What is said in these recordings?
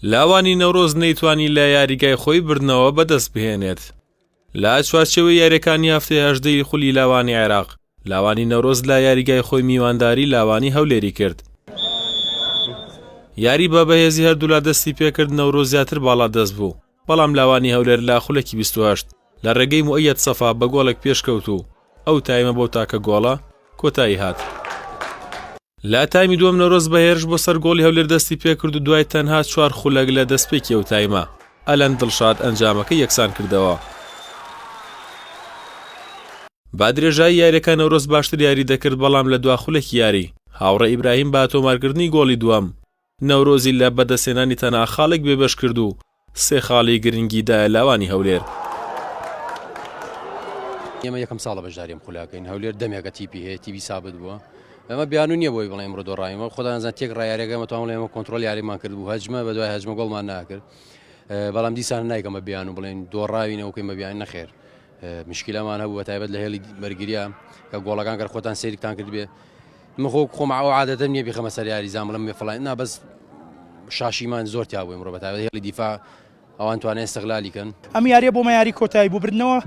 لاوانی نەورۆز نەیتوانی لە یاریگای خۆی بردنەوە بەدەست بهێنێت. لە چوارچێوەی یاریەکانی هەفتەی 18 خولی لاوانی عێراق، لاوانی نەورۆز لە یاریگای خۆی میوانداری لاوانی هەولێری کرد. یاری بە بەهێزی هەردوو لا دەستی پێکرد نەورۆز زیاتر باڵا دەست بوو، بەڵام لاوانی هەولێر لە خولەکی 28 لە ڕێگەی موئەید سەفا بە گۆڵێک پێشکەوت و ئەو تایمە بەو تاکە گۆڵە کۆتایی هات. لا تایمی دووەم نەورۆز بەهێرش بۆ سەر گۆڵی هەولێر دەستی پێکرد و دوای تەنها 4 خولەک لە دەستپێکی ئەو تایمە ئەلەن دڵشاد ئەنجامەکە یەکسان کردەوە. با درێژایی یاریەکە نەورۆز باشتر یاری دەکرد، بەڵام لە دوا خولەکی یاری هاوڕە ئیبراهیم بە تۆمارکردنی گۆڵی دووەم نەورۆزی لە بەدەستێنانی تەنها خاڵێک بێبەش کرد و 3 خاڵی گرنگی دایە لاوانی هەولێر. ئێمە یەکەم ساڵە بەشداریەم خولاکەین. هەولێر دەمێکە تیپی هەیە، تیپی سابت بووە. ئەمە بیانوو نییە بۆی بڵێ ئەمڕۆ دۆڕایمە خۆدا نەزان تێک ڕایارەکەمە توانڵێ ئێمە کۆنتترۆل یاریمان کرد بوو هەجمە بە دوای هەجمە گۆڵمان ناکرد، بەڵام دیسان نایکەمە بیانوو بڵێن دۆڕاوینەوەکەی مەبیان نەخێر. مشکلەمان هەبوو بە تایبەت لە هێڵی بەرگریە کە گۆڵەکان گەر خۆتان سێریتان کرد بێ مخۆ خۆم ئەو عادەتە نییە بخەمە سەر یاریزان بڵم فڵان نا بەس شاشیمان زۆر تیا بووی ئەمڕۆ بە تایبەت هێڵی دیفاع ئەوان توانێت استیغلالی کەن. ئەم یاریە بۆمە یاری کۆتایی بوو بردنەوە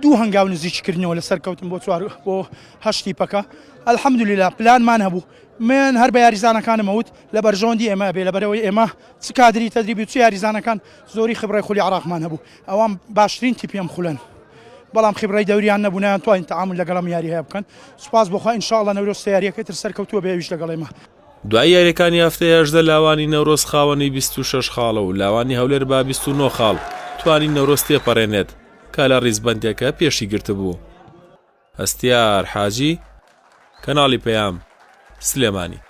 دوو هەنگاو نزیککردنەوە لەسەر کەوتن بۆ 4 بۆ 8 تیپەکە. ئەلحەمدولیلا پلانمان هەبوو، من هەر بە یاریزانەکانم ئەوت لە بەرژۆندی ئێمە بێ لەبەرەوەی ئێمە چ کادری تەدریبی و چ یاریزانەکان زۆری خبرەی خولی عراقمان هەبوو، ئەوان باشترین تیپیم خولن، بەڵام خبرەی دەوریان نەبوونیان توانین تەعامل لەگەڵم یاری هەیە بکەن. سوپاس بۆخوا ئینشاءڵڵا نەورۆز یاریەکەی تر سەرکەوتووە بێویش لەگەڵێمە. دوای یاریەکانی هەفتەی 18 لاوانی نەورۆز خاوەنی 26 خاڵە و لاوانی هەولێر با 29 خاڵ توانی نەورۆز تێپەڕێنێت کە لە ڕیزبەندیەکە پێشی گرتبوو. هەستیار حاجی، کەناڵی پەیام، سلێمانی.